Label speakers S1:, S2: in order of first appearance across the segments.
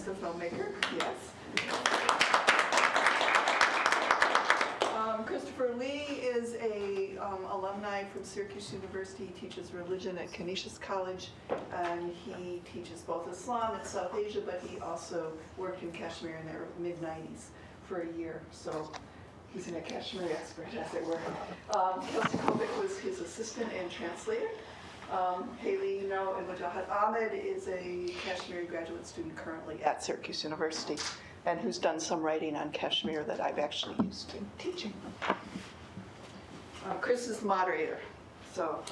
S1: a filmmaker, yes. Christopher Lee is a alumni from Syracuse University. He teaches religion at Canisius College, and he teaches both Islam and South Asia, but he also worked in Kashmir in the mid-90s for a year. So he's a Kashmiri expert, as it were. Kelsey Kovic was his assistant and translator. Haley, and Mujahid Ahmed is a Kashmiri graduate student currently at Syracuse University, and who's done some writing on Kashmir that I've actually used in teaching. Chris is the moderator, so.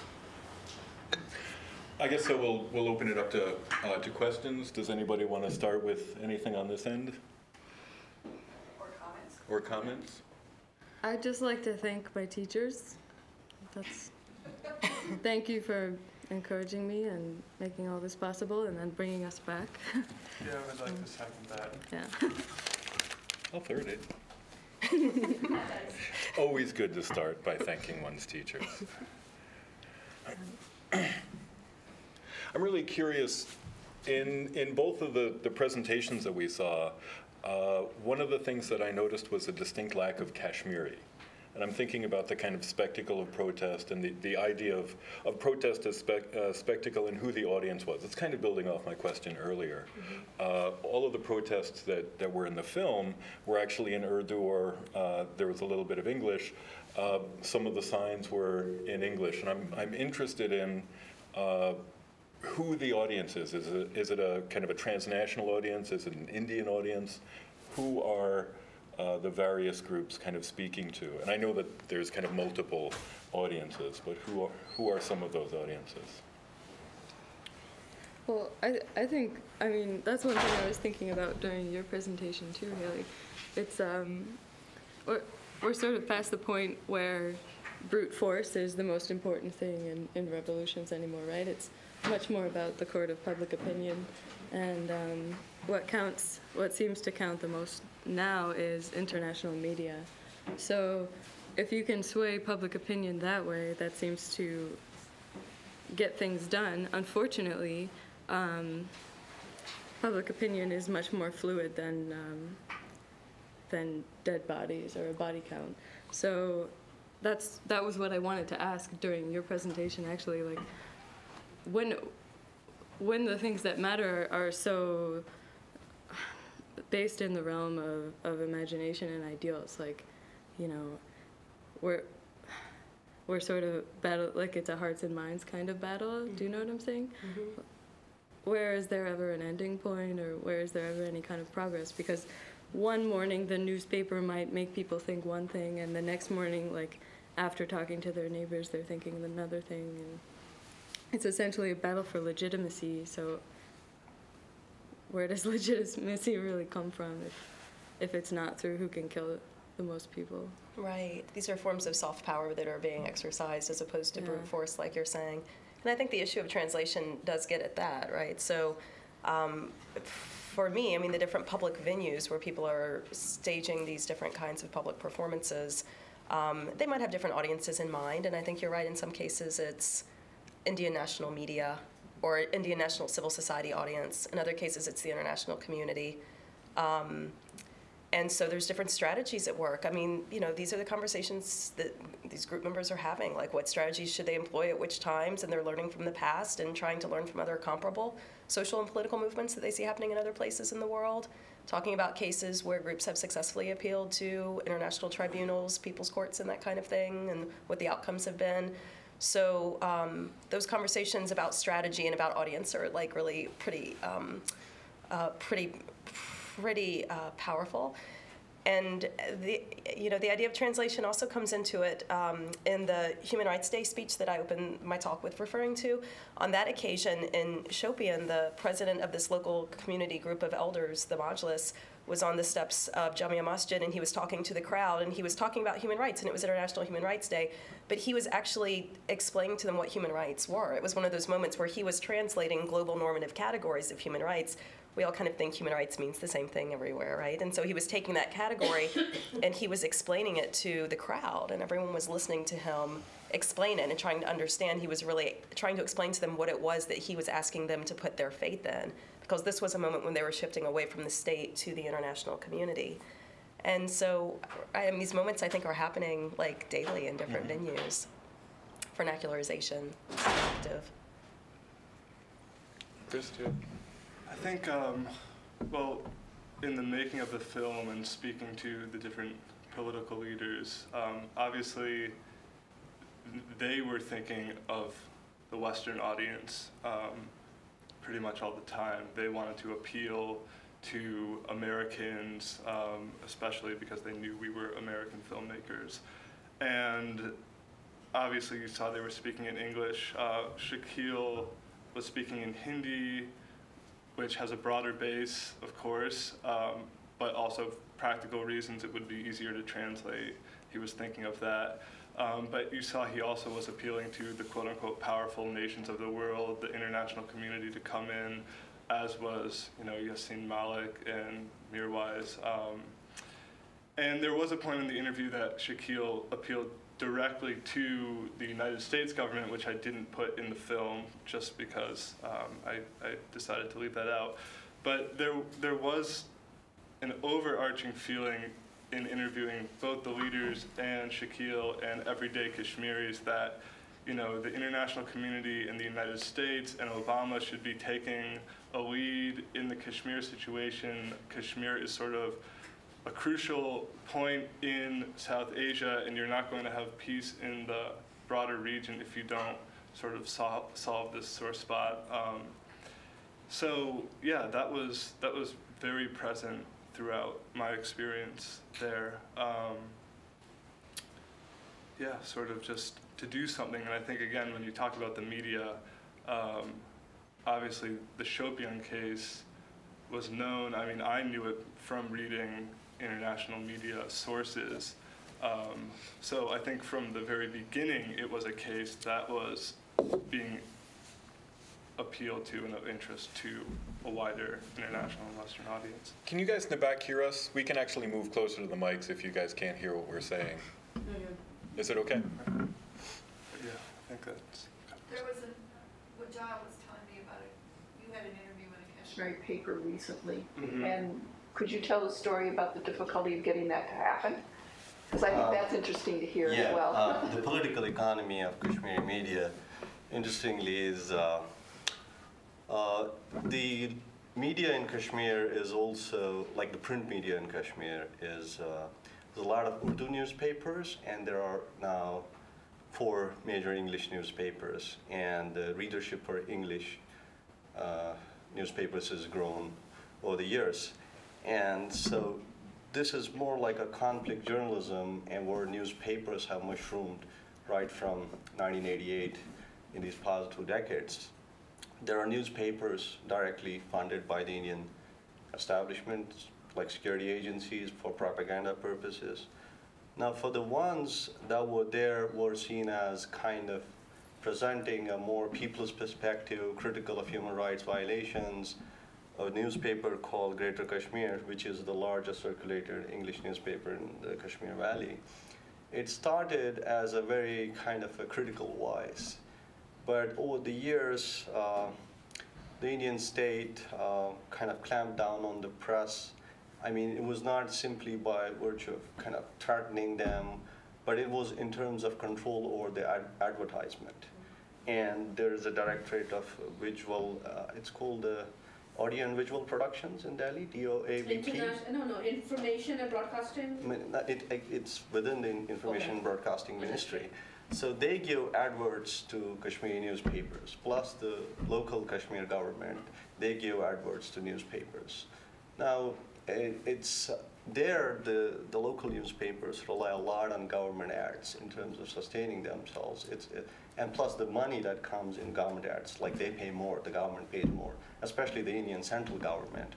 S2: I guess so. We'll open it up to questions. Does anybody want to start with anything on this end? Or comments?
S3: I'd just like to thank my teachers. Thank you for encouraging me and making all this possible and then bringing us back.
S4: Yeah, I would like to second that.
S3: Yeah.
S2: I'll third it. Always good to start by thanking one's teachers. I'm really curious, in both of the presentations that we saw, one of the things that I noticed was a distinct lack of Kashmiri. And I'm thinking about the kind of spectacle of protest and the idea of protest as spectacle and who the audience was. It's kind of building off my question earlier. All of the protests that were in the film were actually in Urdu, or there was a little bit of English. Some of the signs were in English. And I'm interested in who the audience is. Is it a kind of a transnational audience? Is it an Indian audience? Who are the various groups kind of speaking to? And I know that there's kind of multiple audiences, but who are some of those audiences?
S3: Well, I think, that's one thing I was thinking about during your presentation too, Haley. It's, we're sort of past the point where brute force is the most important thing in revolutions anymore, right? It's much more about the court of public opinion, and what seems to count the most now is international media. So if you can sway public opinion that way, that seems to get things done. Unfortunately, public opinion is much more fluid than dead bodies or a body count. So that was what I wanted to ask during your presentation, actually. Like, when the things that matter are so based in the realm of imagination and ideals, like, we're sort of battle, like it's a hearts and minds kind of battle. Do you know what I'm saying? Mm-hmm. Where is there ever an ending point, or where is there ever any kind of progress? Because one morning the newspaper might make people think one thing, and the next morning, like after talking to their neighbors, they're thinking another thing. And it's essentially a battle for legitimacy. So where does legitimacy really come from if it's not through who can kill the most people?
S5: Right. These are forms of soft power that are being exercised as opposed to brute force, like you're saying. And I think the issue of translation does get at that, right? So for me, the different public venues where people are staging these different kinds of public performances, they might have different audiences in mind. And I think you're right, in some cases it's Indian national media or Indian national civil society audience. In other cases, it's the international community. And so there's different strategies at work. These are the conversations that these group members are having, like what strategies should they employ at which times, and they're learning from the past and trying to learn from other comparable social and political movements that they see happening in other places in the world, talking about cases where groups have successfully appealed to international tribunals, people's courts, and that kind of thing, and what the outcomes have been. So those conversations about strategy and about audience are like really pretty powerful. And the idea of translation also comes into it in the Human Rights Day speech that I opened my talk with referring to. On that occasion in Shopian, the president of this local community group of elders, the Majlis, was on the steps of Jamia Masjid, and he was talking to the crowd, and he was talking about human rights, and it was International Human Rights Day, but he was actually explaining to them what human rights were. It was one of those moments where he was translating global normative categories of human rights. We all kind of think human rights means the same thing everywhere, right? And so he was taking that category and he was explaining it to the crowd, and everyone was listening to him explain it and trying to understand. He was really trying to explain to them what it was that he was asking them to put their faith in. because this was a moment when they were shifting away from the state to the international community. And so these moments, I think, are happening like daily in different venues. Vernacularization is active.
S2: Chris, do you?
S4: I think, well, in the making of the film and speaking to the different political leaders, obviously they were thinking of the Western audience pretty much all the time. They wanted to appeal to Americans, especially because they knew we were American filmmakers. And obviously you saw they were speaking in English. Shaquille was speaking in Hindi, which has a broader base, of course, but also practical reasons it would be easier to translate. He was thinking of that. But you saw he also was appealing to the quote-unquote powerful nations of the world, the international community to come in, as was, Yassin Malik and Mirwais. And there was a point in the interview that Shaquille appealed directly to the United States government, which I didn't put in the film just because I decided to leave that out. But there was an overarching feeling in interviewing both the leaders and Shaquille and everyday Kashmiris that, the international community in the United States and Obama should be taking a lead in the Kashmir situation. Kashmir is sort of a crucial point in South Asia, and you're not going to have peace in the broader region if you don't sort of solve this sore spot. So yeah, that was very present throughout my experience there. Yeah, sort of just to do something. And I think, again, when you talk about the media, obviously the Shopian case was known. I mean, I knew it from reading international media sources. So I think from the very beginning, it was a case that was being appealed to and of interest to a wider international and Western audience.
S2: Can you guys in the back hear us? We can actually move closer to the mics if you guys can't hear what we're saying. Is it okay?
S4: Yeah, I think that's...
S1: There was what John was telling me about it, you had an interview in a Kashmiri paper recently, and could you tell the story about the difficulty of getting that to happen? Because I think that's interesting to hear as well.
S6: The political economy of Kashmiri media, interestingly, is the media in Kashmir is also, like the print media in Kashmir, is there's a lot of Urdu newspapers, and there are now 4 major English newspapers, and the readership for English newspapers has grown over the years. And so this is more like a conflict journalism, and where newspapers have mushroomed right from 1988 in these past 2 decades. There are newspapers directly funded by the Indian establishment, like security agencies, for propaganda purposes. Now, for the ones that were there were seen as kind of presenting a more people's perspective, critical of human rights violations, a newspaper called Greater Kashmir, which is the largest circulated English newspaper in the Kashmir Valley. It started as a very kind of a critical voice. But over the years, the Indian state kind of clamped down on the press. I mean, it was not simply by virtue of kind of threatening them, but it was in terms of control over the advertisement. And there is a directorate of visual, it's called the Audio and Visual Productions in Delhi, DOAVP.
S7: Information and Broadcasting?
S6: It's within the Information and Broadcasting Ministry. So they give adverts to Kashmiri newspapers, plus the local Kashmir government, they give adverts to newspapers. Now, it's there, the local newspapers rely a lot on government ads in terms of sustaining themselves. And plus the money that comes in government ads, like they pay more, the government pays more, especially the Indian central government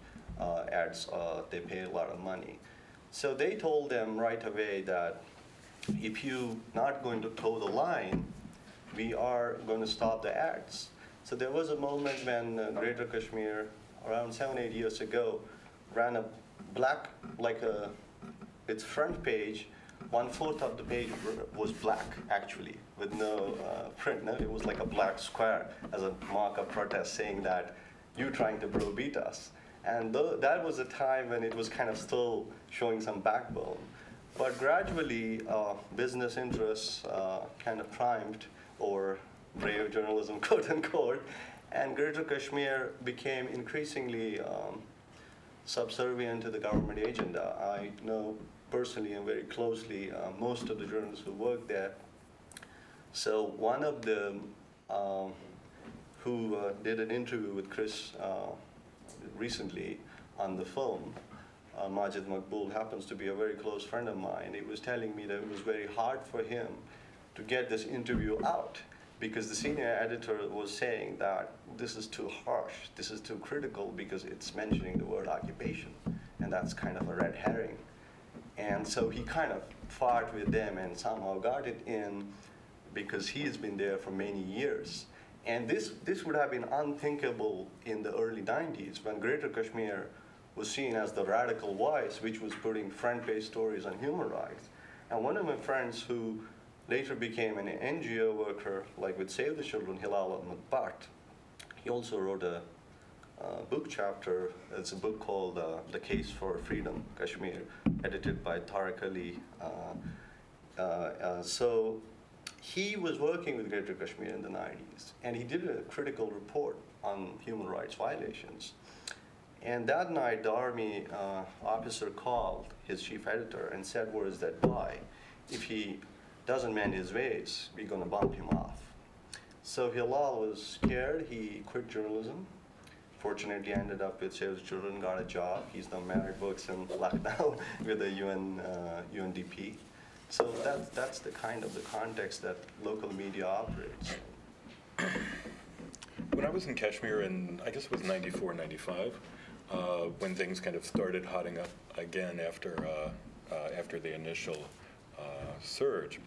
S6: ads, they pay a lot of money. So they told them right away that if you're not going to toe the line, we are going to stop the ads. So there was a moment when Greater Kashmir, around 7-8 years ago, ran a black, its front page, 1/4 of the page was black, actually, with no print. No? It was like a black square as a mock-up protest saying that you trying to browbeat us. And that was a time when it was kind of still showing some backbone. But gradually, business interests kind of triumphed over brave journalism, quote unquote, and Greater Kashmir became increasingly subservient to the government agenda. I know personally and very closely most of the journalists who work there. So one of them who did an interview with Chris recently on the film, Majid Maqbool, happens to be a very close friend of mine. He was telling me that it was very hard for him to get this interview out because the senior editor was saying that this is too harsh, this is too critical because it's mentioning the word occupation, and that's kind of a red herring. And so he kind of fought with them and somehow got it in because he's been there for many years. And this would have been unthinkable in the early 90s when Greater Kashmir was seen as the radical voice, which was putting front-page stories on human rights. And one of my friends who later became an NGO worker, like with Save the Children, Hilal Ahmed Bhatt, he also wrote a book chapter. It's a book called The Case for Freedom, Kashmir, edited by Tariq Ali. So he was working with Greater Kashmir in the 90s, and he did a critical report on human rights violations. And that night, the Army officer called his chief editor and said, "Where is that guy? If he doesn't mend his ways, we're going to bump him off." So Hilal was scared. He quit journalism. Fortunately, ended up with Save the Children, got a job. He's now married, works in Lucknow with the UNDP. So that's the kind of the context that local media operates.
S2: When I was in Kashmir in, I guess it was 94, 95, when things kind of started hotting up again after the initial surge,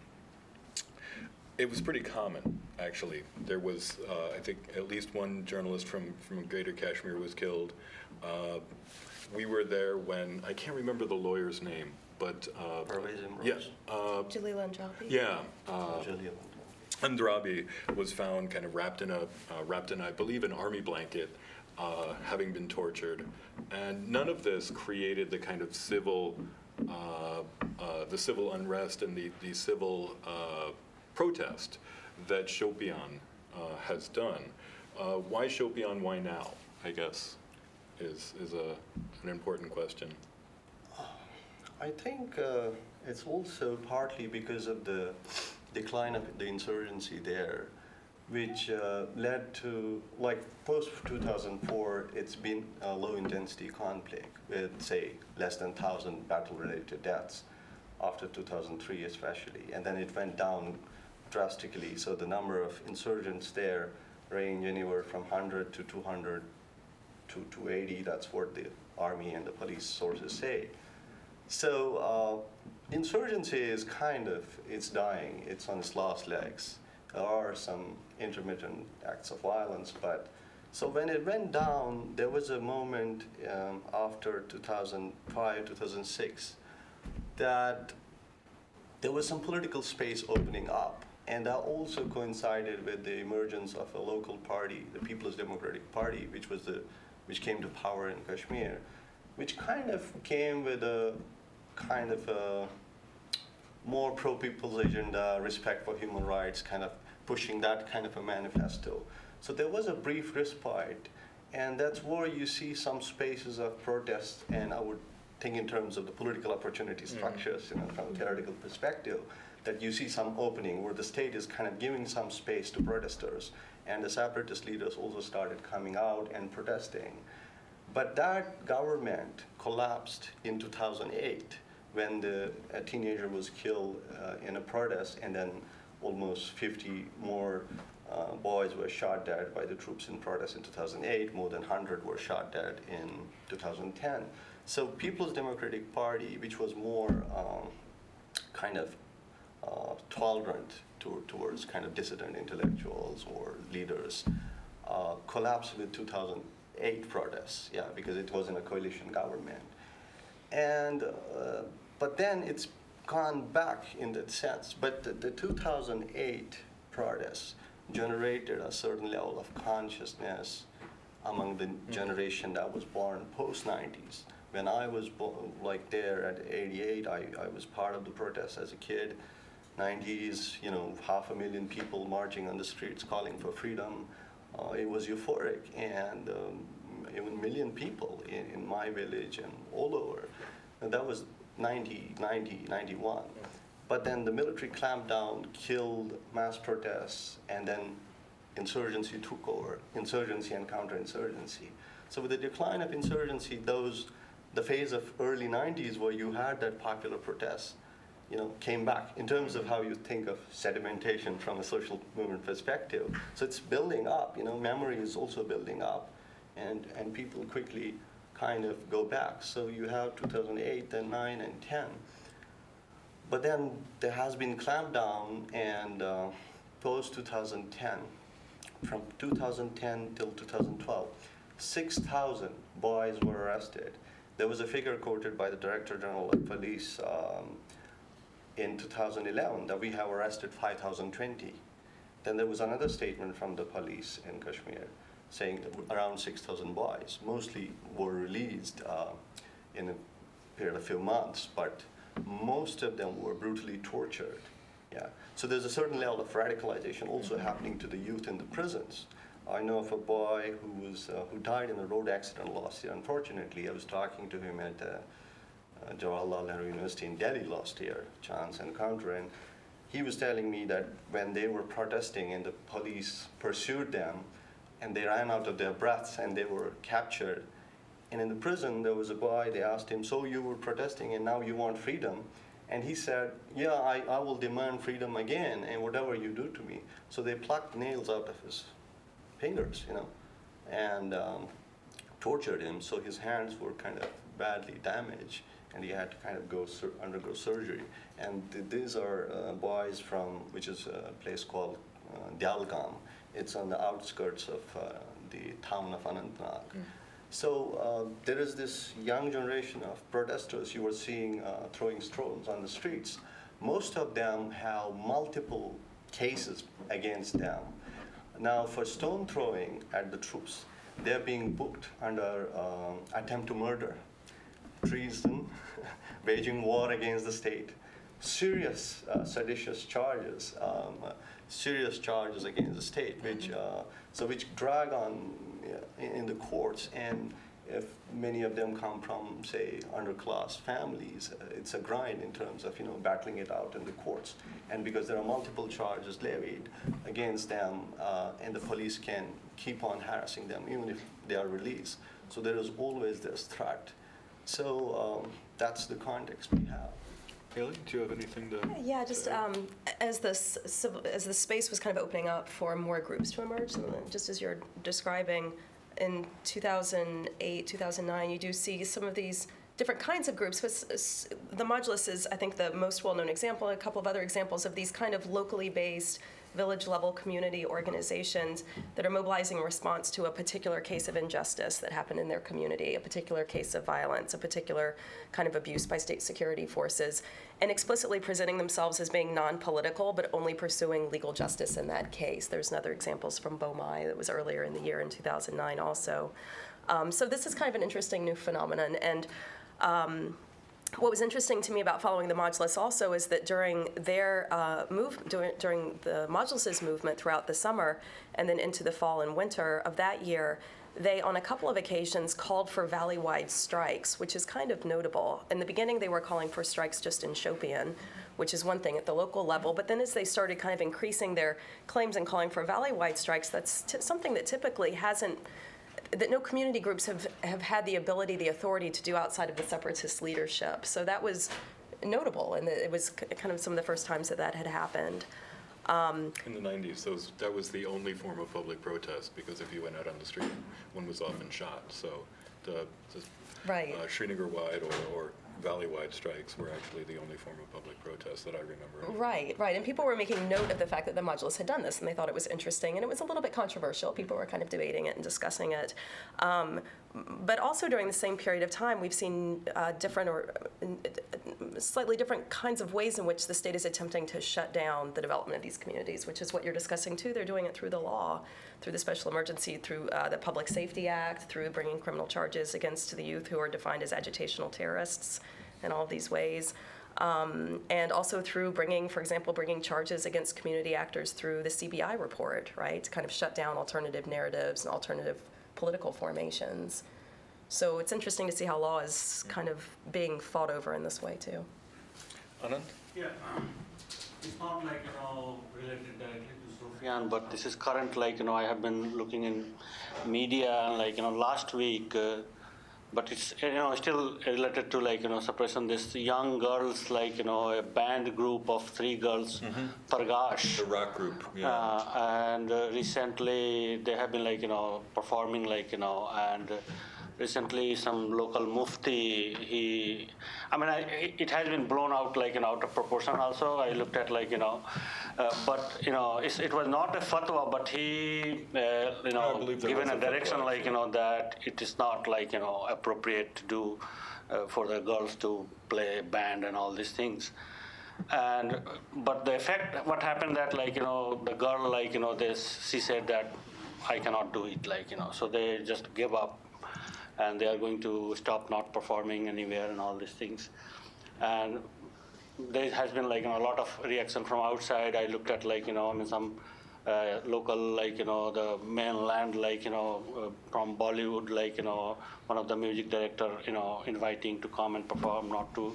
S2: it was pretty common, actually. There was, I think, at least one journalist from Greater Kashmir was killed. We were there when, I can't remember the lawyer's name, but yeah,
S5: Jalila Andrabi.
S2: yeah, Andrabi was found kind of wrapped in, I believe, an army blanket, having been tortured, and none of this created the kind of civil, the civil unrest and the civil protest that Shopian has done. Why Shopian? Why now? I guess is an important question.
S6: I think it's also partly because of the decline of the insurgency there, which led to, like, post-2004, it's been a low-intensity conflict with, say, less than 1,000 battle-related deaths after 2003 especially, and then it went down drastically, so the number of insurgents there range anywhere from 100 to 200 to 280, that's what the army and the police sources say. So insurgency is it's dying, it's on its last legs. There are some intermittent acts of violence, but so when it went down, there was a moment after 2005, 2006, that there was some political space opening up, and that also coincided with the emergence of a local party, the People's Democratic Party, which came to power in Kashmir, which kind of came with a kind of a more pro-people's agenda, respect for human rights, kind of pushing that kind of a manifesto. So there was a brief respite, and that's where you see some spaces of protest, and I would think in terms of the political opportunity structures, from a theoretical perspective, that you see some opening where the state is kind of giving some space to protesters, and the separatist leaders also started coming out and protesting. But that government collapsed in 2008 when a teenager was killed in a protest, and then almost 50 more boys were shot dead by the troops in protest in 2008. More than 100 were shot dead in 2010. So People's Democratic Party, which was more kind of tolerant towards kind of dissident intellectuals or leaders, collapsed with 2008 protests, because it wasn't a coalition government. And but then it's gone back in that sense. But the 2008 protests generated a certain level of consciousness among the generation that was born post-90s. When I was like there at 88, I was part of the protest as a kid. 90s, 500,000 people marching on the streets calling for freedom. It was euphoric, and even 1 million people in my village and all over. And that was 91. But then the military clamped down, killed mass protests, and then insurgency took over, insurgency and counterinsurgency. So with the decline of insurgency, the phase of early 90s where you had that popular protest, came back in terms of how you think of sedimentation from a social movement perspective. So it's building up, memory is also building up, and people quickly kind of go back. So you have 2008, then 9 and 10. But then there has been clampdown, and post-2010, from 2010 till 2012, 6,000 boys were arrested. There was a figure quoted by the Director General of Police in 2011 that we have arrested 5,020. Then there was another statement from the police in Kashmir saying around 6,000 boys, mostly were released in a period of a few months, but most of them were brutally tortured. Yeah. So there's a certain level of radicalization also happening to the youth in the prisons. I know of a boy who died in a road accident last year. Unfortunately, I was talking to him at Jawaharlal Nehru University in Delhi last year, chance encounter, and he was telling me that when they were protesting and the police pursued them, and they ran out of their breaths and they were captured. And in the prison, there was a boy, they asked him, so you were protesting and now you want freedom? And he said, yeah, I will demand freedom again, and whatever you do to me. So they plucked nails out of his fingers, and tortured him, so his hands were kind of badly damaged, and he had to kind of undergo surgery. And these are boys from, which is a place called Dalgam. It's on the outskirts of the town of Anantnag. So there is this young generation of protesters you were seeing throwing stones on the streets. Most of them have multiple cases against them. Now, for stone throwing at the troops, they're being booked under attempt to murder, treason, waging war against the state, serious seditious charges, against the state, which drag on in the courts. And if many of them come from, say, underclass families, it's a grind in terms of battling it out in the courts. And because there are multiple charges levied against them, and the police can keep on harassing them even if they are released. So there is always this threat. So that's the context we have.
S2: Haley, do you have anything to
S5: Yeah, just as the space was kind of opening up for more groups to emerge, just as you're describing, in 2008, 2009, you do see some of these different kinds of groups. The Modulus is, I think, the most well-known example. A couple of other examples of these kind of locally based, village-level community organizations that are mobilizing in response to a particular case of injustice that happened in their community, a particular case of violence, a particular kind of abuse by state security forces, and explicitly presenting themselves as being non-political, but only pursuing legal justice in that case. There's other examples from Bomai that was earlier in the year in 2009 also. So this is kind of an interesting new phenomenon. And what was interesting to me about following the Modulus also is that during their during the Modulus's movement throughout the summer and then into the fall and winter of that year, they on a couple of occasions called for valley-wide strikes, which is kind of notable. In the beginning, they were calling for strikes just in Shopian, which is one thing at the local level. But then as they started kind of increasing their claims and calling for valley-wide strikes, that's something that typically hasn't, that no community groups have had the ability, the authority to do outside of the separatist leadership. So that was notable, and it was kind of some of the first times that had happened.
S2: In the 90s, that was the only form of public protest, because if you went out on the street, one was often shot. So the
S5: Right.
S2: Srinagar-wide or valley-wide strikes were actually the only form of public protest that I remember.
S5: Right. And people were making note of the fact that the Modulus had done this, and they thought it was interesting, and it was a little bit controversial. People were kind of debating it and discussing it. But also during the same period of time, we've seen different or slightly different kinds of ways in which the state is attempting to shut down the development of these communities, which is what you're discussing too. They're doing it through the law, through the special emergency, through the Public Safety Act, through bringing criminal charges against the youth who are defined as agitational terrorists in all of these ways. And also through bringing, for example, bringing charges against community actors through the CBI report, right? To kind of shut down alternative narratives and alternative political formations. So it's interesting to see how law is kind of being fought over in this way too.
S2: Anand?
S8: Yeah, it's not like, related directly to Sufyan, but this is current, I have been looking in media, last week, but it's, still related to, suppression. This young girls, a band group of 3 girls, Targash.
S2: The rock group, yeah.
S8: And recently they have been, performing, and recently some local mufti, it has been blown out, out of proportion also. I looked at, but, it was not a fatwa, but he, given a direction, that it is not, appropriate to do for the girls to play band and all these things. But the effect, what happened that, the girl, she said that I cannot do it, so they just give up. And they are going to stop not performing anywhere and all these things. And there has been a lot of reaction from outside. I looked at some local the mainland from Bollywood one of the music director inviting to come and perform, not to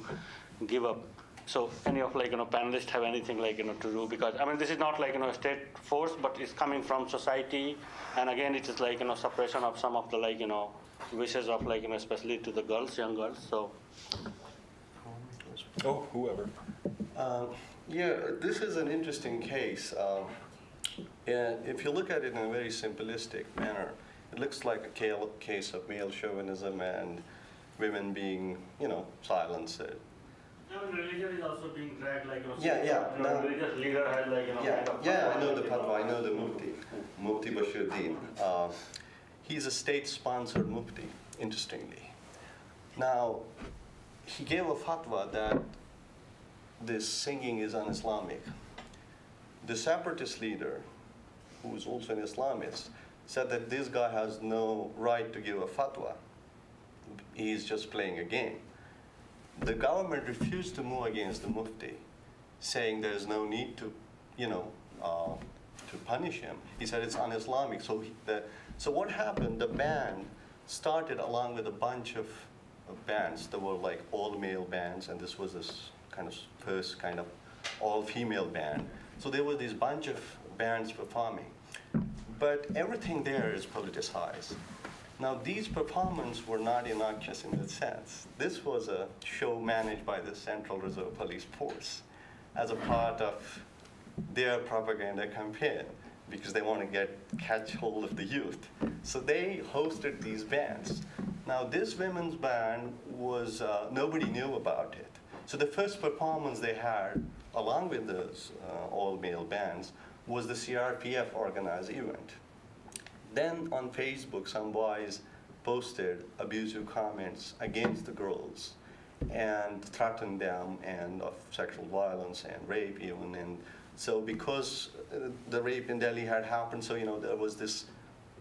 S8: give up. So any of panelists have anything to do, because this is not state force, but it's coming from society, and again it is suppression of some of the wishes of especially to the girls, young girls. So
S2: Whoever.
S6: Yeah, this is an interesting case. And if you look at it in a very simplistic manner, it looks like a case of male chauvinism and women being, silenced.
S8: Religion is also being dragged
S6: No.
S8: religious leader had
S6: I know the fatwa, I know the Mufti Bashiruddin. He's a state-sponsored mufti, interestingly. Now, he gave a fatwa that this singing is un-Islamic. The separatist leader, who is also an Islamist, said that this guy has no right to give a fatwa. He's just playing a game. The government refused to move against the mufti, saying there's no need to, to punish him. He said it's un-Islamic. So what happened? The band started along with a bunch of bands. There were all-male bands, and this was this first all-female band. So there were this bunch of bands performing. But everything there is politicized. Now, these performances were not innocuous in that sense. This was a show managed by the Central Reserve Police Force as a part of their propaganda campaign, because they want to catch hold of the youth. So they hosted these bands. Now, this women's band was, nobody knew about it. So the first performance they had, along with those all-male bands, was the CRPF organized event. Then on Facebook, some boys posted abusive comments against the girls and threatened them and of sexual violence and rape even. And so because the rape in Delhi had happened, so there was this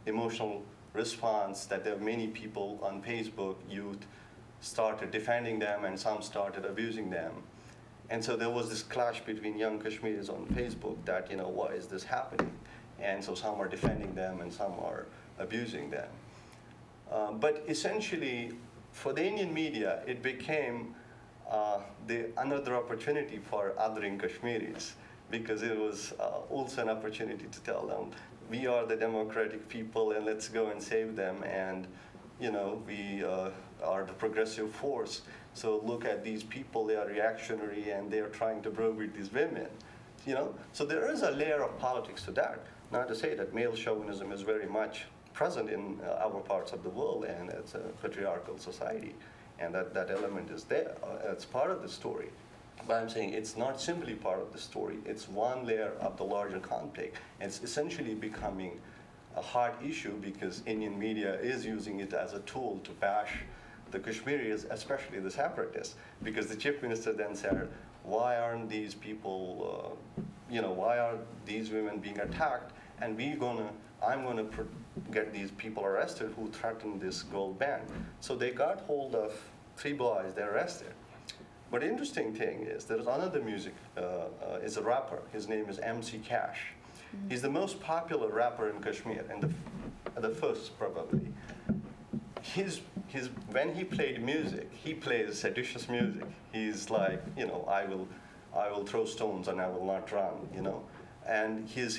S6: emotional response that there were many people on Facebook, youth, started defending them and some started abusing them. And so there was this clash between young Kashmiris on Facebook that, why is this happening? And so some are defending them and some are abusing them. But essentially, for the Indian media, it became another opportunity for othering Kashmiris, because it was also an opportunity to tell them, we are the democratic people and let's go and save them, and we are the progressive force. So look at these people, they are reactionary and they are trying to browbeat these women. So there is a layer of politics to that. Not to say that male chauvinism is very much present in our parts of the world, and it's a patriarchal society, and that element is there. It's part of the story. But I'm saying it's not simply part of the story. It's one layer of the larger conflict. It's essentially becoming a hot issue because Indian media is using it as a tool to bash the Kashmiris, especially the separatists, because the chief minister then said, why aren't these people, why are these women being attacked? And I'm gonna get these people arrested who threatened this gold band. So they got hold of 3 boys, they arrested. But interesting thing is, there's another is a rapper. His name is MC Cash. He's the most popular rapper in Kashmir, and the first probably. When he played music, he plays seditious music. He's like, I will throw stones and I will not run, And his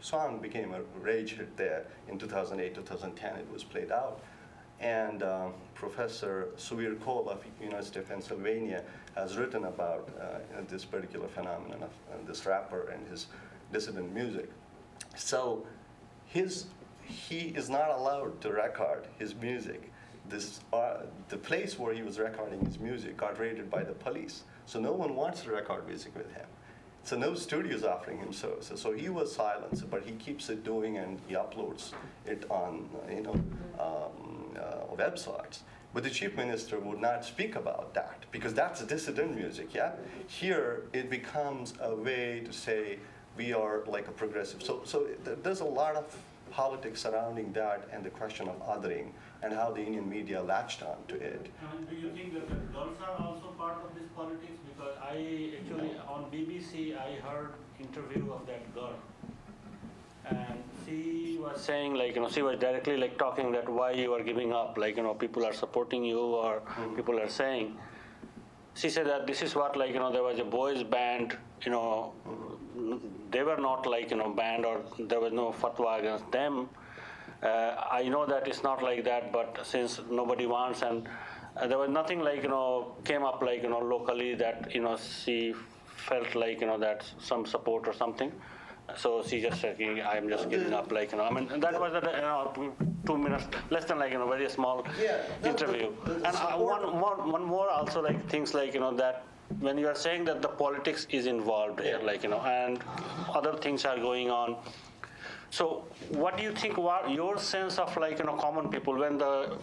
S6: song became a rage hit there in 2008, 2010. It was played out. And Professor Suvir Cole of University of Pennsylvania has written about this particular phenomenon of this rapper and his dissident music. So he is not allowed to record his music. The place where he was recording his music got raided by the police. So no one wants to record music with him. So no studio is offering him services. So he was silenced, but he keeps it doing and he uploads it on websites. But the chief minister would not speak about that because that's dissident music, yeah? Here it becomes a way to say we are like a progressive. So there's a lot of politics surrounding that and the question of othering and how the Indian media latched on to it.
S8: Do you think that the girls are also part of this politics? Because I actually, on BBC, I heard interview of that girl. And she was saying, she was directly talking that why you are giving up, people are supporting you or people are saying. She said that this is what, there was a boys band, they were not banned or there was no fatwa against them. I know that it's not like that, but since nobody wants and there was nothing came up locally that, she felt that some support or something. So she just said, I'm just giving up, that was 2 minutes, less than very small interview. And one more also things that when you are saying that the politics is involved here, and other things are going on. So what do you think were your sense of common people when the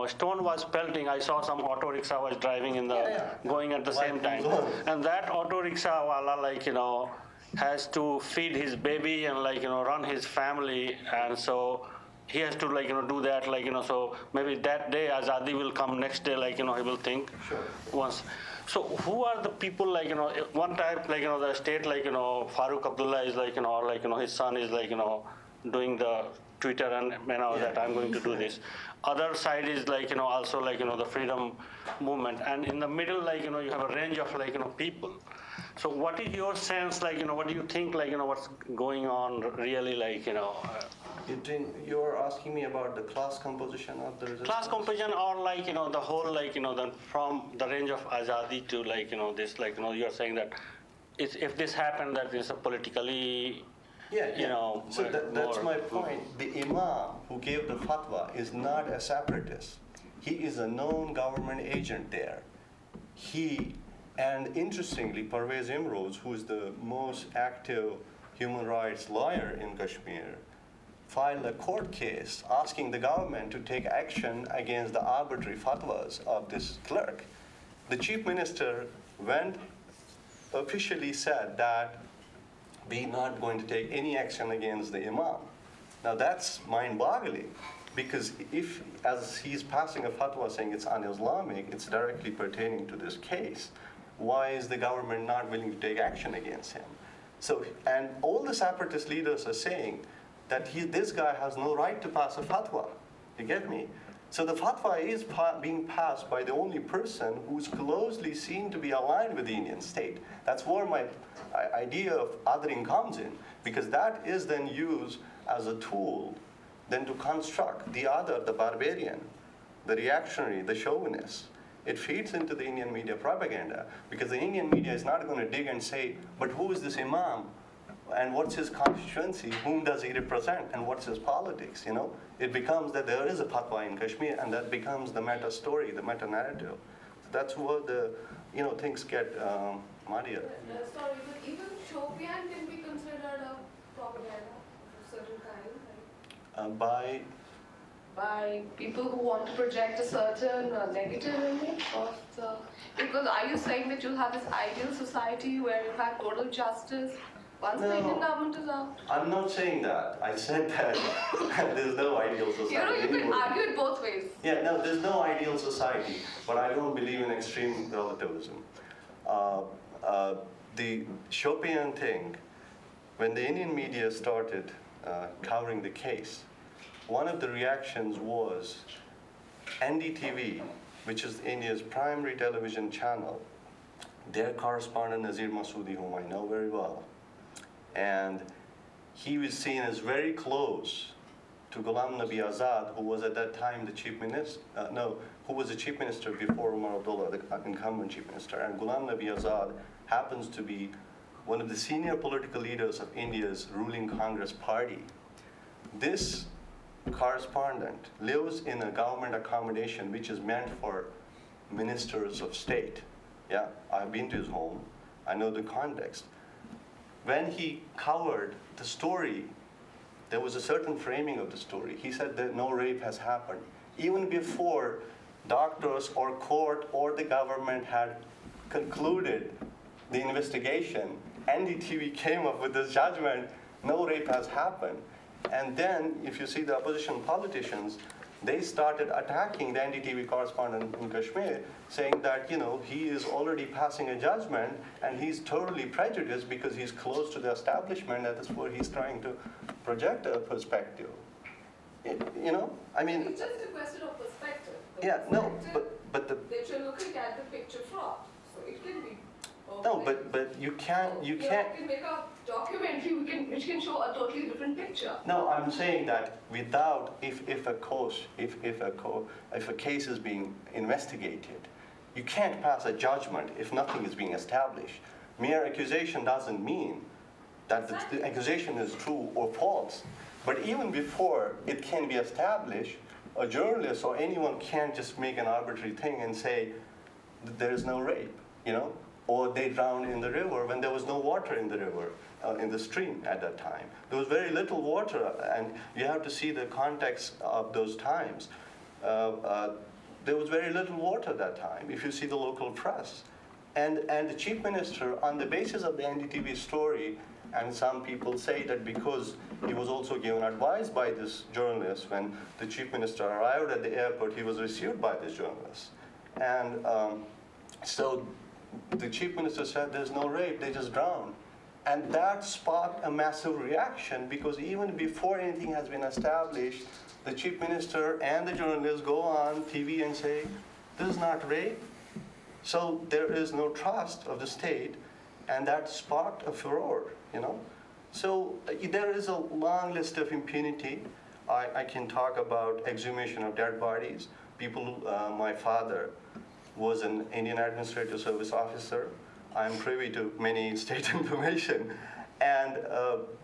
S8: stone was pelting? I saw some auto rickshaw was driving in the going at the same time, and that auto rickshaw wala has to feed his baby and run his family, and so he has to do that so maybe that day Azadi will come next day he will think once. So who are the people one type the state Farooq Abdullah is or his son is doing the Twitter and that I'm going to do this. Other side is also the freedom movement, and in the middle you have a range of people. So what is your sense what do you think what's going on really
S6: You're asking me about the class composition of the resistance?
S8: Class composition or the whole from the range of Azadi to this you're saying that if this happened that is a politically
S6: so that's my point. The imam who gave the fatwa is not a separatist. He is a known government agent there. And interestingly, Parvez Imroz, who is the most active human rights lawyer in Kashmir, filed a court case asking the government to take action against the arbitrary fatwas of this clerk. The chief minister officially said that we're not going to take any action against the imam. Now that's mind-boggling, because as he's passing a fatwa saying it's un-Islamic, it's directly pertaining to this case. Why is the government not willing to take action against him? And all the separatist leaders are saying that this guy has no right to pass a fatwa. You get me? So the fatwa is being passed by the only person who's closely seen to be aligned with the Indian state. That's where my idea of othering comes in, because that is then used as a tool then to construct the other, the barbarian, the reactionary, the chauvinist. It feeds into the Indian media propaganda, because the Indian media is not going to dig and say, but who is this imam? And what's his constituency? Whom does he represent? And what's his politics? It becomes that there is a fatwa in Kashmir, and that becomes the meta story, the meta narrative. So that's where the things get muddier.
S7: Sorry, but even Shopian can be considered a propaganda of a certain kind.
S6: by
S9: By people who want to project a certain negative image of the. Because are you saying that you'll have this ideal society where you have total justice once the Indian
S6: No.
S9: government is out?
S6: I'm not saying that. I said that there's no ideal society.
S9: You know, you can
S6: anymore.
S9: argue it both ways.
S6: Yeah, no, there's no ideal society, but I don't believe in extreme relativism. The Shopian thing, when the Indian media started covering the case, one of the reactions was NDTV, which is India's primary television channel, their correspondent Nazir Masoodi, whom I know very well, and he was seen as very close to Ghulam Nabi Azad, who was at that time the chief minister, who was the chief minister before Umar Abdullah, the incumbent chief minister. And Ghulam Nabi Azad happens to be one of the senior political leaders of India's ruling Congress party. This correspondent lives in a government accommodation which is meant for ministers of state. Yeah, I've been to his home. I know the context. When he covered the story, there was a certain framing of the story. He said that no rape has happened. Even before doctors or court or the government had concluded the investigation, NDTV came up with this judgment, no rape has happened. And then, if you see the opposition politicians, they started attacking the NDTV correspondent in Kashmir, saying that, you know, he is already passing a judgment and he's totally prejudiced because he's close to the establishment, and that's where he's trying to project a perspective. You know, I mean...
S9: It's just a question of perspective.
S6: Yeah, no, but the...
S9: That you're looking at the picture from, so it can be...
S6: No, but you can't...
S9: You can make a documentary which can show a totally different picture.
S6: No, I'm saying that without, if a case is being investigated, you can't pass a judgment if nothing is being established. Mere accusation doesn't mean that the accusation is true or false. But even before it can be established, a journalist or anyone can't just make an arbitrary thing and say that there is no rape, you know, or they drowned in the river when there was no water in the river. In the stream at that time. There was very little water, and you have to see the context of those times. There was very little water at that time, if you see the local press. And the chief minister, on the basis of the NDTV story, and some people say that because he was also given advice by this journalist, when the chief minister arrived at the airport, he was received by this journalist. And so the chief minister said, there's no rape, they just drowned. And that sparked a massive reaction, because even before anything has been established, the chief minister and the journalists go on TV and say, this is not rape. So there is no trust of the state, and that sparked a furor, you know. So there is a long list of impunity. I can talk about exhumation of dead bodies. People, my father was an Indian Administrative Service officer. I'm privy to many state information, and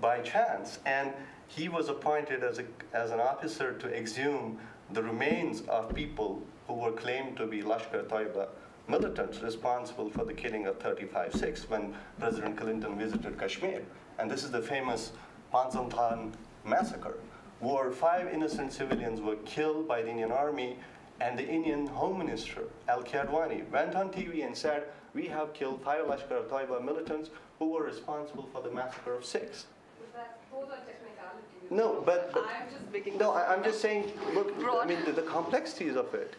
S6: by chance. And he was appointed as an officer to exhume the remains of people who were claimed to be Lashkar-e-Taiba militants responsible for the killing of 35-6 when President Clinton visited Kashmir. And this is the famous Panzantan massacre, where 5 innocent civilians were killed by the Indian Army, and the Indian Home Minister, Al-Kiyadwani, went on TV and said, we have killed 5 Lashkar-e-Taiba militants who were responsible for the massacre of 6.
S9: Those are technicalities.
S6: No, but
S9: I'm just making
S6: I'm just saying, look, I mean, the complexities of it.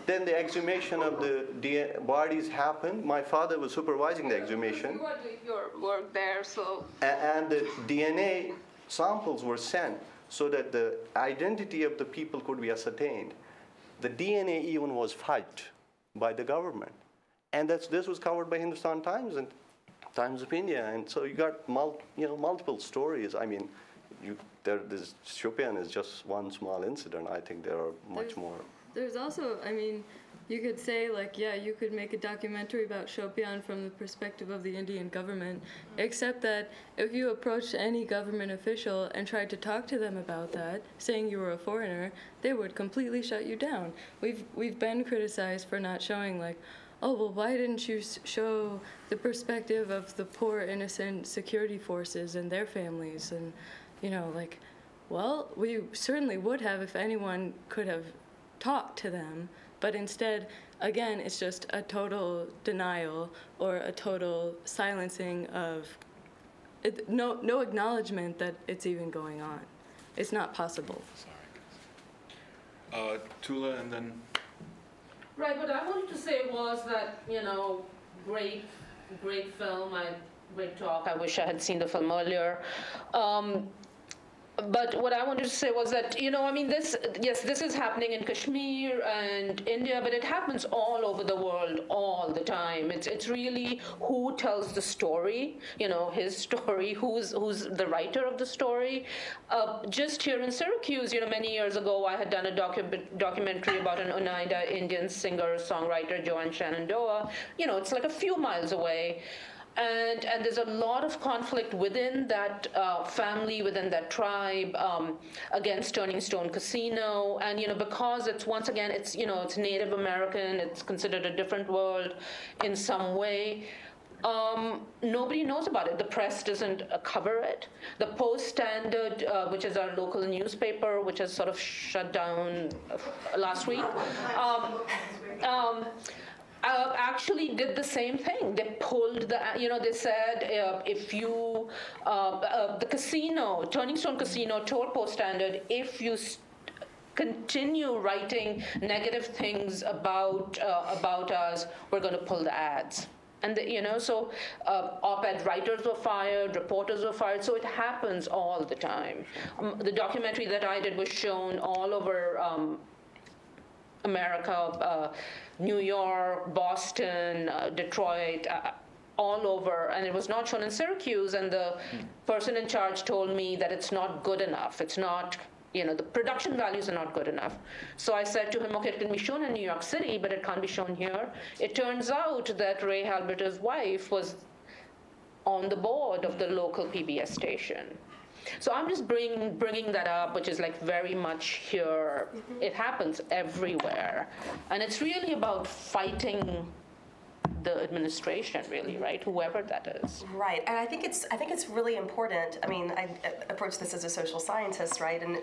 S6: Then the exhumation of the bodies happened. My father was supervising the exhumation.
S9: You are doing your work there, so...
S6: And the DNA samples were sent so that the identity of the people could be ascertained. The DNA even was fudged by the government. And this was covered by Hindustan Times and Times of India. And so you got multiple stories. I mean, this Shopian is just one small incident. I think there are much more.
S3: There's also, I mean, you could say, like, yeah, you could make a documentary about Shopian from the perspective of the Indian government, except that if you approached any government official and tried to talk to them about that, saying you were a foreigner, they would completely shut you down. We've been criticized for not showing, like, oh, well, why didn't you show the perspective of the poor, innocent security forces and their families? And, you know, like, well, we certainly would have if anyone could have talked to them, but instead, again, it's just a total denial or a total silencing of no acknowledgement that it's even going on. It's not possible.
S2: Sorry. Tula, and then
S7: Right, what I wanted to say was that, great film, great talk. I wish I had seen the film earlier. But what I wanted to say was that, this is happening in Kashmir and India, but it happens all over the world all the time. It's really who tells the story, his story, who's the writer of the story. Just here in Syracuse, many years ago, I had done a documentary about an Oneida Indian singer-songwriter, Joanne Shenandoah. It's like a few miles away. And there's a lot of conflict within that family, within that tribe, against Turning Stone Casino. And, because it's, once again, it's Native American, it's considered a different world in some way. Nobody knows about it. The press doesn't cover it. The Post-Standard, which is our local newspaper, which has sort of shut down last week, actually did the same thing. They pulled they said if you, the casino, Turning Stone Casino told Post-Standard, if you continue writing negative things about us, we're going to pull the ads. And so op-ed writers were fired, reporters were fired, so it happens all the time. The documentary that I did was shown all over America, New York, Boston, Detroit, all over, and it was not shown in Syracuse, and the person in charge told me that it's not good enough. It's not, the production values are not good enough. So I said to him, okay, it can be shown in New York City, but it can't be shown here. It turns out that Ray Halberter's wife was on the board of the local PBS station. So I'm just bringing that up, which is like very much here. It happens everywhere. And it's really about fighting the administration, really, right? Whoever that is.
S5: Right, and I think it's really important. I mean, I approach this as a social scientist, right? And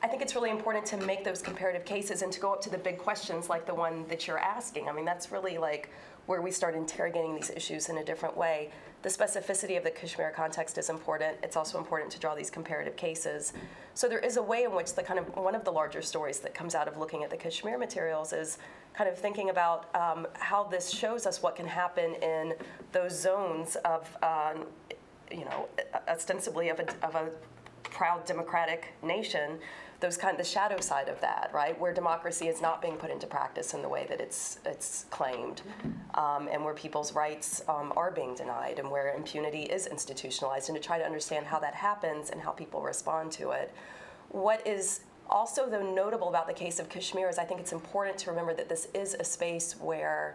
S5: I think it's really important to make those comparative cases and to go up to the big questions like the one that you're asking. I mean, that's really like where we start interrogating these issues in a different way. The specificity of the Kashmir context is important. It's also important to draw these comparative cases. So there is a way in which one of the larger stories that comes out of looking at the Kashmir materials is kind of thinking about how this shows us what can happen in those zones of, ostensibly of a proud democratic nation, the shadow side of that, right, where democracy is not being put into practice in the way that it's claimed, and where people's rights are being denied, and where impunity is institutionalized, and to try to understand how that happens and how people respond to it. What is also, though, notable about the case of Kashmir is I think it's important to remember that this is a space where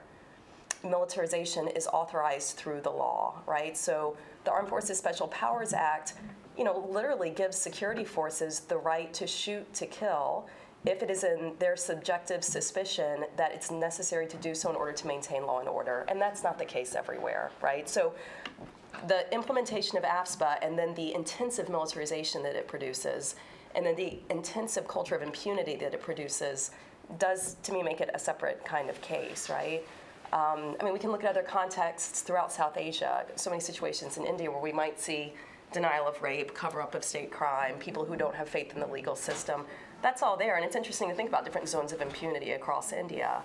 S5: militarization is authorized through the law, right? So the Armed Forces Special Powers Act, literally gives security forces the right to shoot to kill if it is in their subjective suspicion that it's necessary to do so in order to maintain law and order. And that's not the case everywhere, right? So the implementation of AFSPA and then the intensive militarization that it produces and then the intensive culture of impunity that it produces does, to me, make it a separate kind of case, right? We can look at other contexts throughout South Asia, so many situations in India where we might see denial of rape, cover-up of state crime, people who don't have faith in the legal system. That's all there, and it's interesting to think about different zones of impunity across India.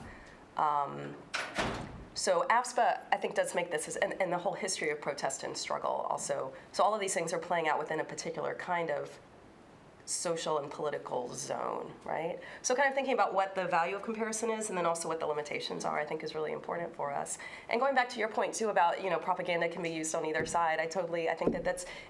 S5: So AFSPA, I think, does make this, and the whole history of protest and struggle also. So all of these things are playing out within a particular kind of social and political zone, right? So kind of thinking about what the value of comparison is and then also what the limitations are, I think is really important for us. And going back to your point too about, propaganda can be used on either side, I think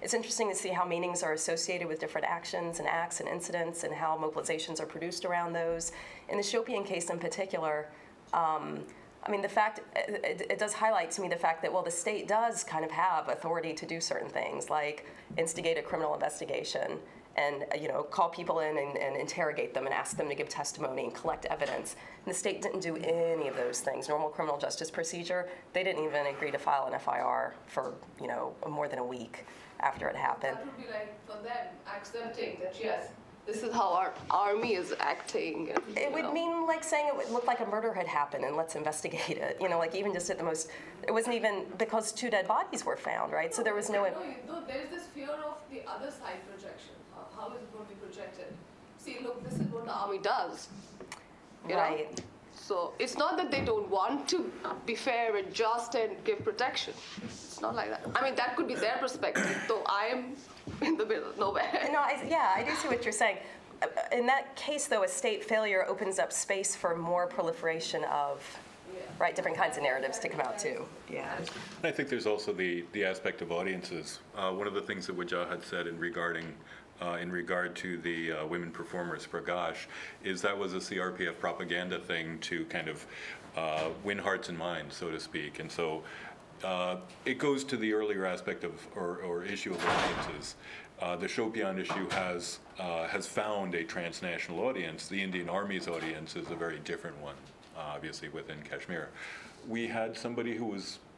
S5: it's interesting to see how meanings are associated with different actions and acts and incidents and how mobilizations are produced around those. In the Shopian case in particular, the fact, it does highlight to me the fact that, well, the state does kind of have authority to do certain things, like instigate a criminal investigation and call people in and interrogate them and ask them to give testimony and collect evidence. And the state didn't do any of those things. Normal criminal justice procedure, they didn't even agree to file an FIR for more than a week after it happened.
S9: That would be like for them accepting that yes, this is how our army is acting. And,
S5: It would mean like saying it would look like a murder had happened and let's investigate it. Like even just at the most, it wasn't even because 2 dead bodies were found, right? So there was no.
S9: There's this fear of the other side projection. How is it going to be projected? See, look, this is what the army does. You know?
S5: Right.
S9: So it's not that they don't want to be fair and just and give protection. It's not like that. I mean, that could be their perspective, though I am in the middle, nowhere.
S5: No, I do see what you're saying. In that case, though, a state failure opens up space for more proliferation of, right, different kinds of narratives to come out too. Yeah.
S2: And I think there's also the aspect of audiences. One of the things that Wajah had said in regard to the women performers for Gosh is that was a CRPF propaganda thing to kind of win hearts and minds, so to speak. And so it goes to the earlier aspect of or issue of audiences. The Shopian issue has found a transnational audience. The Indian Army's audience is a very different one, obviously within Kashmir. We had somebody who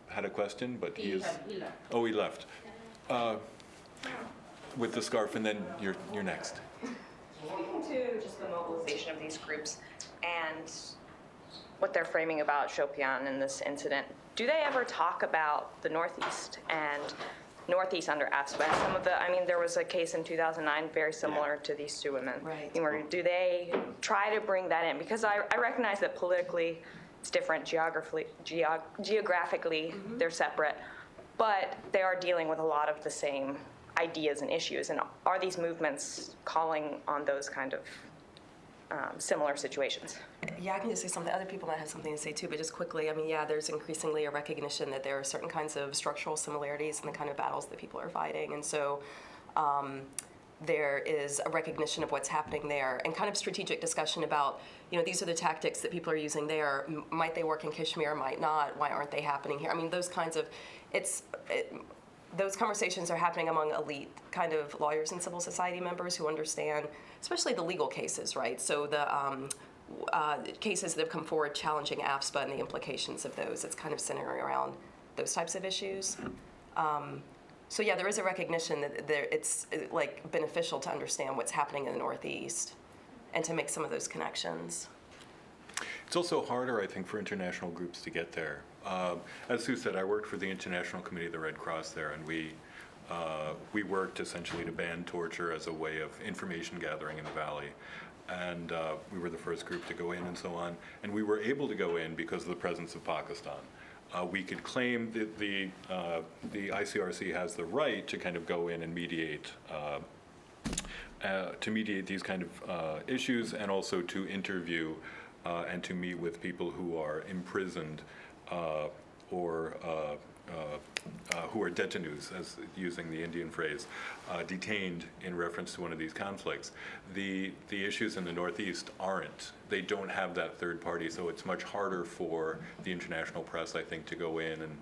S2: had a question, but he left. Oh, he left. With the scarf, and then you're next.
S10: Speaking to just the mobilization of these groups and what they're framing about Shopian in this incident, do they ever talk about the Northeast and Northeast under AFSPA? Some of there was a case in 2009 very similar to these 2 women.
S5: Right.
S10: Do they try to bring that in? Because I recognize that politically it's different, geographically they're separate, but they are dealing with a lot of the same ideas and issues. And are these movements calling on those kind of similar situations?
S5: Yeah, I can just say something. Other people might have something to say too, but just quickly, there's increasingly a recognition that there are certain kinds of structural similarities in the kind of battles that people are fighting. And so there is a recognition of what's happening there and kind of strategic discussion about, these are the tactics that people are using there. Might they work in Kashmir, might not? Why aren't they happening here? Those kinds of, those conversations are happening among elite kind of lawyers and civil society members who understand, especially the legal cases, right? So the cases that have come forward challenging AFSPA and the implications of those, it's kind of centering around those types of issues. So yeah, there is a recognition that it's like beneficial to understand what's happening in the Northeast and to make some of those connections.
S2: It's also harder, I think, for international groups to get there. As Sue said, I worked for the International Committee of the Red Cross there, and we worked essentially to ban torture as a way of information gathering in the valley. And we were the first group to go in and so on. And we were able to go in because of the presence of Pakistan. We could claim that the ICRC has the right to kind of go in and mediate these kind of issues, and also to interview and to meet with people who are imprisoned or who are détenus, as using the Indian phrase, detained in reference to one of these conflicts. The issues in the Northeast aren't. They don't have that third party, so it's much harder for the international press, I think, to go in and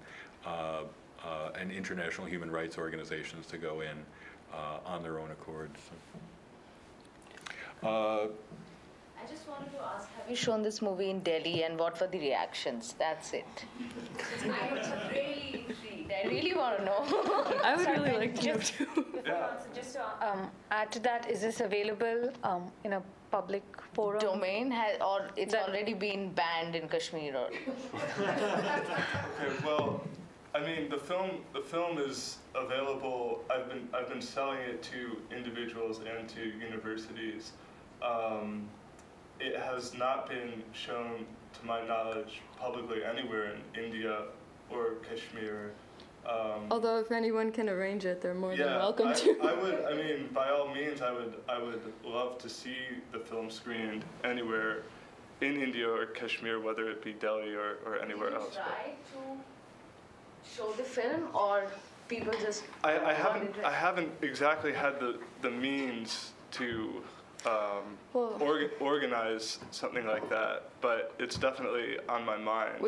S2: international human rights organizations to go in on their own accord. So.
S11: I just wanted to ask, have you shown this movie in Delhi and what were the reactions? That's it. I'm really intrigued. I really want to know.
S3: I would really like to know too.
S11: Just to add to that, is this available in a public forum? Domain, or it's already been banned in Kashmir? Or?
S4: Okay, well, the film is available. I've been selling it to individuals and to universities. It has not been shown, to my knowledge, publicly anywhere in India or Kashmir.
S3: Although if anyone can arrange it, they're more than welcome to.
S4: I would. By all means, I would love to see the film screened anywhere in India or Kashmir, whether it be Delhi or anywhere else.
S11: Did you try to show the film, or people just?
S4: I haven't exactly had the means to. Organize something like that, but it's definitely on my mind.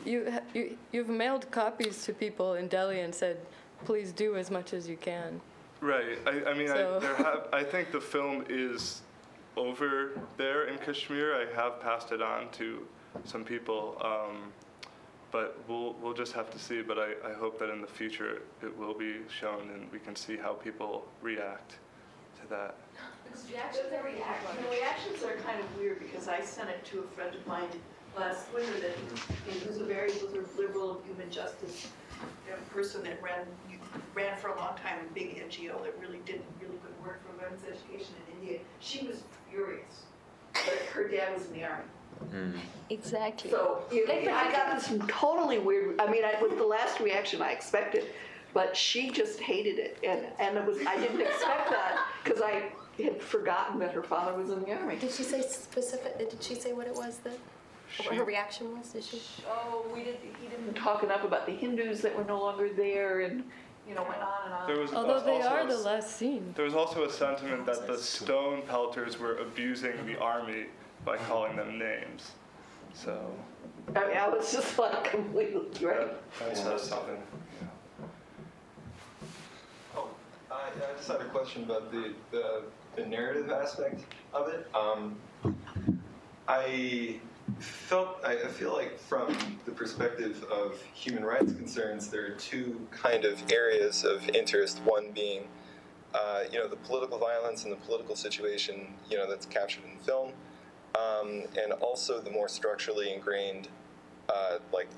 S3: You've mailed copies to people in Delhi and said, please do as much as you can.
S4: Right. I mean,
S3: So-
S4: I think the film is over there in Kashmir. I have passed it on to some people, but we'll just have to see. But I hope that in the future it will be shown and we can see how people react to that.
S1: The reactions are kind of weird because I sent it to a friend of mine last winter who's a very liberal human justice person that ran for a long time in a big NGO that really did really good work for women's education in India. She was furious, but her dad was in the army.
S11: Exactly.
S1: So I got this totally weird. I mean, with the last reaction I expected, but she just hated it, and it was I didn't expect that because I had forgotten that her father was in the army.
S5: Did she say specific? Did she say what it was that? What her reaction was? Did she?
S1: Oh, he didn't talk enough about the Hindus that were no longer there, and went on and on.
S4: There was
S3: Although they
S4: also
S3: are
S4: a-
S3: the last scene.
S4: There was also a sentiment that the stone pelters were abusing the army by calling them names. So
S1: I mean, I was just like completely right.
S4: that says something.
S12: Oh, I just had a question about the narrative aspect of it. I feel like from the perspective of human rights concerns, there are two kind of areas of interest. One being, the political violence and the political situation, that's captured in film, and also the more structurally ingrained,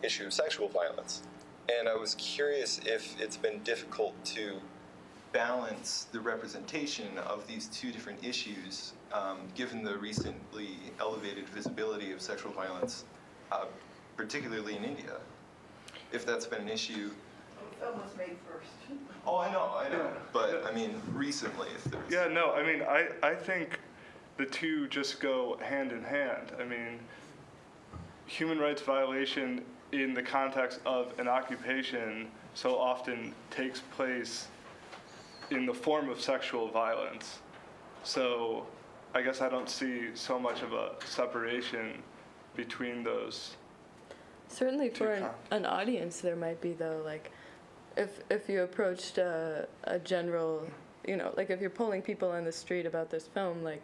S12: issue of sexual violence. And I was curious if it's been difficult to balance the representation of these two different issues, given the recently elevated visibility of sexual violence, particularly in India. If that's been an issue.
S1: The film was made first.
S12: Oh, I know. But I mean, recently, if there's.
S4: Yeah, no, I mean, I think the two just go hand in hand. I mean, human rights violation in the context of an occupation so often takes place in the form of sexual violence. So I guess I don't see so much of a separation between those.
S3: Certainly for an audience there might be, though, like if you approached a general, if you're polling people on the street about this film, like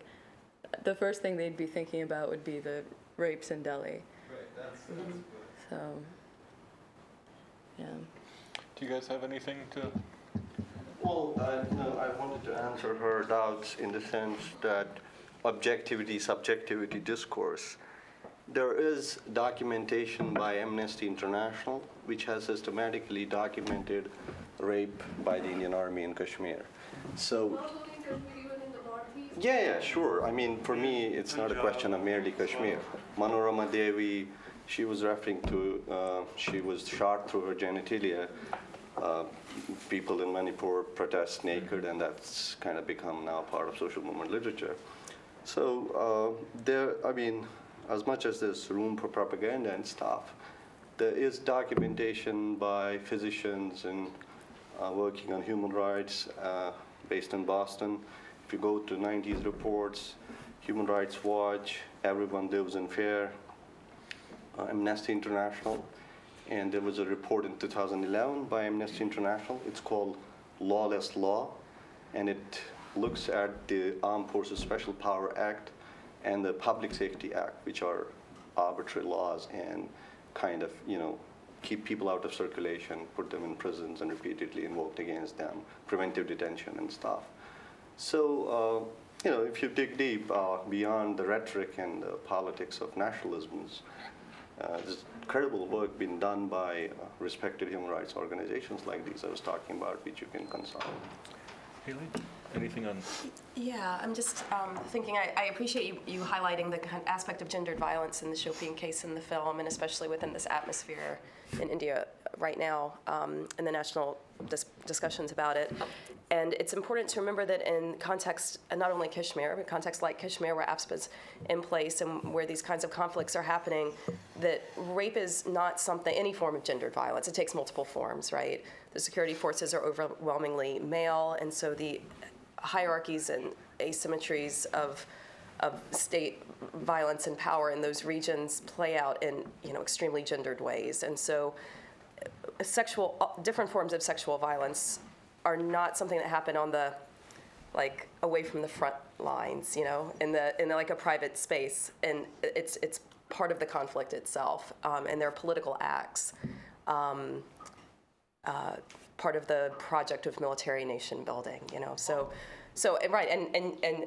S3: the first thing they'd be thinking about would be the rapes in Delhi.
S12: Right, that's good.
S3: So, yeah.
S2: Do you guys have anything to?
S6: Well, no, I wanted to answer her doubts in the sense that objectivity, subjectivity discourse. There is documentation by Amnesty International, which has systematically documented rape by the Indian Army in Kashmir. So,
S9: Not only in Kashmir, even in the Northeast.
S6: yeah, sure. I mean, for me, it's not a question of merely Kashmir. Manorama Devi, she was referring to, she was shot through her genitalia. People in Manipur protest naked, and that's kind of become now part of social movement literature. So as much as there's room for propaganda and stuff, there is documentation by physicians and working on human rights based in Boston. If you go to 90s reports, Human Rights Watch, Everyone Lives in Fear, Amnesty International, and there was a report in 2011 by Amnesty International. It's called Lawless Law, and it looks at the Armed Forces Special Power Act and the Public Safety Act, which are arbitrary laws and kind of, keep people out of circulation, put them in prisons, and repeatedly invoked against them, preventive detention and stuff. So, if you dig deep beyond the rhetoric and the politics of nationalisms, there's incredible work being done by respected human rights organizations like these I was talking about, which you can consult.
S2: Haley, anything on?
S5: Yeah, I'm just thinking, I appreciate you highlighting the kind of aspect of gendered violence in the Shopian case in the film, and especially within this atmosphere in India right now, and the national discussions about it. And it's important to remember that in context, and not only Kashmir, but context like Kashmir where AFSPA's in place and where these kinds of conflicts are happening, that rape is not any form of gendered violence. It takes multiple forms, right? The security forces are overwhelmingly male, and so the hierarchies and asymmetries of state violence and power in those regions play out in extremely gendered ways. And so different forms of sexual violence are not something that happen on the, like, away from the front lines, in like a private space, and it's part of the conflict itself, and they're political acts, part of the project of military nation building, So right, and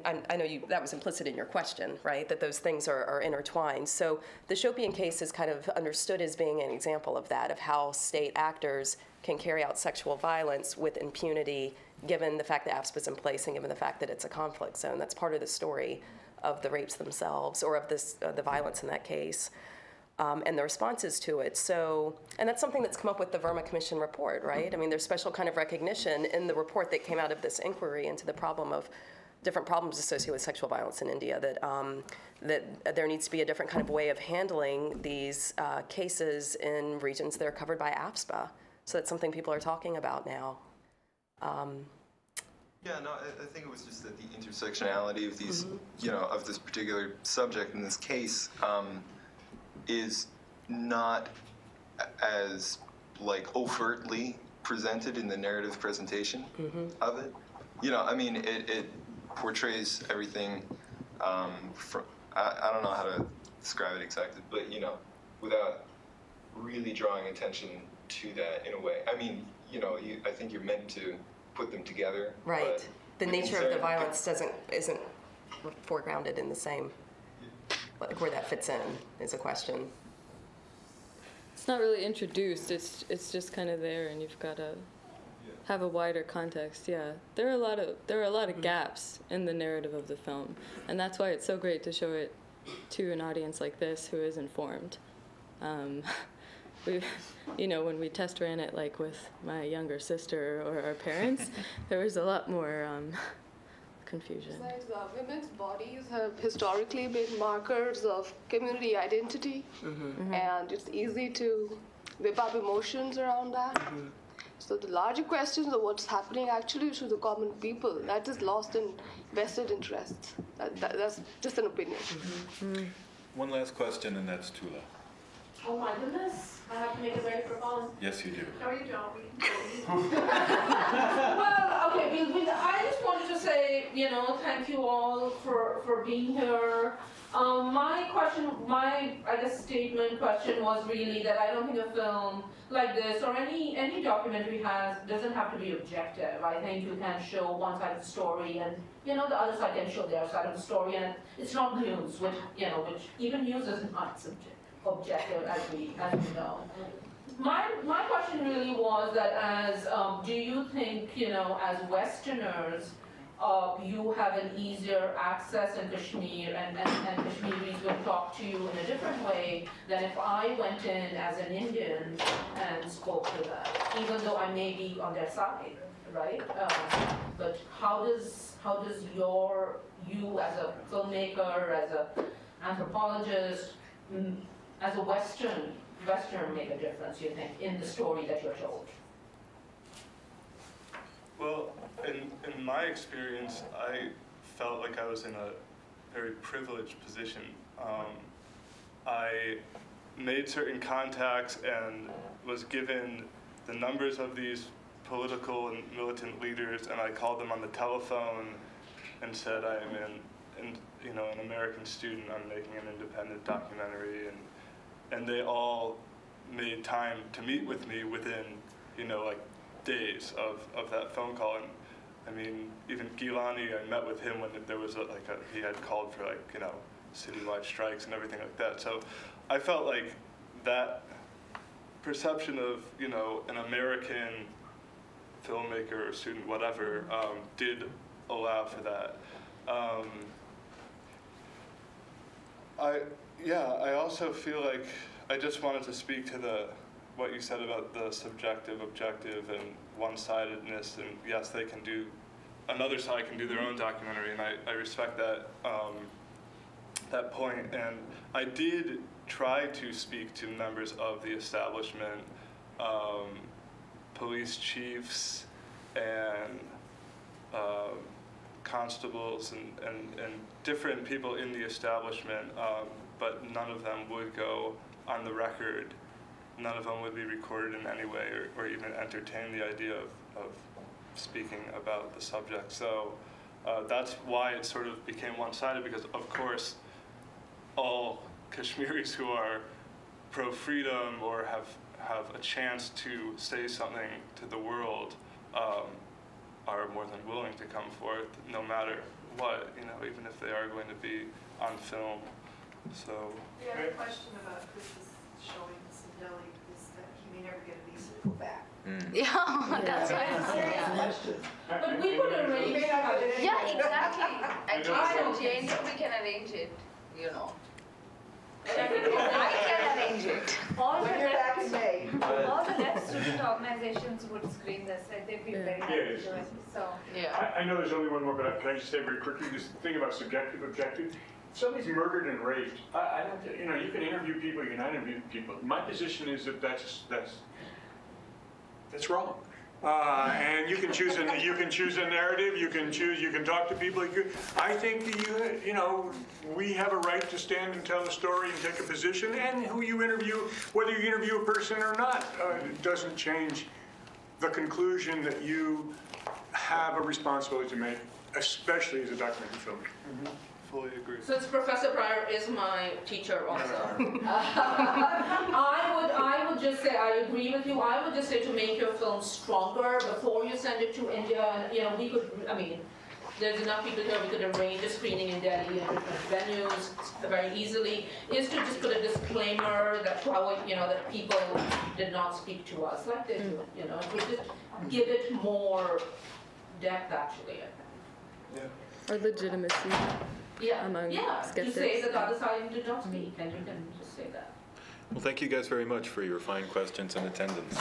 S5: I know that was implicit in your question, right? That those things are intertwined. So the Shopian case is kind of understood as being an example of that, of how state actors can carry out sexual violence with impunity, given the fact that AFSPA is in place and given the fact that it's a conflict zone. That's part of the story of the rapes themselves, or of the violence in that case. And the responses to it. So, and that's something that's come up with the Verma Commission report, right? I mean, there's special kind of recognition in the report that came out of this inquiry into the problem of different problems associated with sexual violence in India, that there needs to be a different kind of way of handling these cases in regions that are covered by AFSPA. So that's something people are talking about now.
S12: Yeah, no, I think it was just that the intersectionality of these, of this particular subject in this case, is not as like overtly presented in the narrative presentation of it. I mean, it portrays everything from, I don't know how to describe it exactly, but without really drawing attention to that in a way. I mean, I think you're meant to put them together.
S5: Right. The nature of the violence isn't foregrounded in the same. Like where that fits in is a question.
S3: It's not really introduced. It's just kind of there, and you've got to have a wider context. Yeah, there are a lot of gaps in the narrative of the film, and that's why it's so great to show it to an audience like this who is informed. When we test ran it, like with my younger sister or our parents, there was a lot more confusion.
S9: Besides, women's bodies have historically been markers of community identity, and it's easy to whip up emotions around that. So the larger questions of what's happening actually to the common people, that is lost in vested interests. That's just an opinion.
S2: One last question, and that's Tula.
S7: Oh my goodness, I have to make it very profound.
S2: Yes, you do.
S7: No, you don't. Well, okay, I just wanted to say, thank you all for being here. My statement question was really that I don't think a film like this or any documentary doesn't have to be objective. I think you can show one side of the story, and the other side can show their side of the story, and it's not news, which even news is not objective, as we know. My question really was that do you think, as Westerners, you have an easier access in Kashmir, and Kashmiris will talk to you in a different way than if I went in as an Indian and spoke to them, even though I may be on their side, right? But how does you as a filmmaker, as an anthropologist, as a Western make a difference, you think, in the story that you're told?
S4: Well, in my experience, I felt like I was in a very privileged position. I made certain contacts and was given the numbers of these political and militant leaders, and I called them on the telephone and said, I am an American student, I'm making an independent documentary, and they all made time to meet with me within, like days of that phone call. And I mean, even Gilani, I met with him when there was he had called for citywide strikes and everything like that. So I felt like that perception of, an American filmmaker or student, whatever, did allow for that. I also feel like I just wanted to speak to what you said about the subjective, objective, and one-sidedness. And yes, another side can do their own documentary, and I respect that point. And I did try to speak to members of the establishment, police chiefs, and constables, and different people in the establishment, but none of them would go on the record. None of them would be recorded in any way or even entertain the idea of speaking about the subject. So that's why it sort of became one-sided, because of course all Kashmiris who are pro-freedom or have a chance to say something to the world are more than willing to come forth, no matter what, even if they are going to be on film. So.
S1: The other question about Chris's showing this in Delhi is that he may never get a visa to go back.
S11: Yeah, that's right.
S7: But we could arrange.
S11: Yeah, exactly. At least in change, we can arrange it, I can arrange it.
S1: When you're back in May.
S13: All the left student organizations would screen this, and they'd be very happy to do it. So.
S11: Yeah.
S14: I know there's only one more, but can I just say very quickly this thing about subjective, objective? If somebody's murdered and raped, I don't, you can interview people, you can not interview people. My position is that that's wrong. And you can choose a narrative. You can talk to people. I think that we have a right to stand and tell a story and take a position. And who you interview, whether you interview a person or not, it doesn't change the conclusion that you have a responsibility to make, especially as a documentary filmmaker.
S4: Mm-hmm. Fully agree.
S7: Since Professor Pryor is my teacher also, I would just say, I agree with you. I would just say to make your film stronger before you send it to India. And, we could, there's enough people here, we could arrange a screening in Delhi in different venues very easily, is to just put a disclaimer that that people did not speak to us like they do. It would just give it more depth, actually, I think.
S4: Yeah.
S3: Or legitimacy. Among skeptics.
S7: To say that the other side did not speak, and you can just say that.
S2: Well, thank you guys very much for your fine questions and attendance.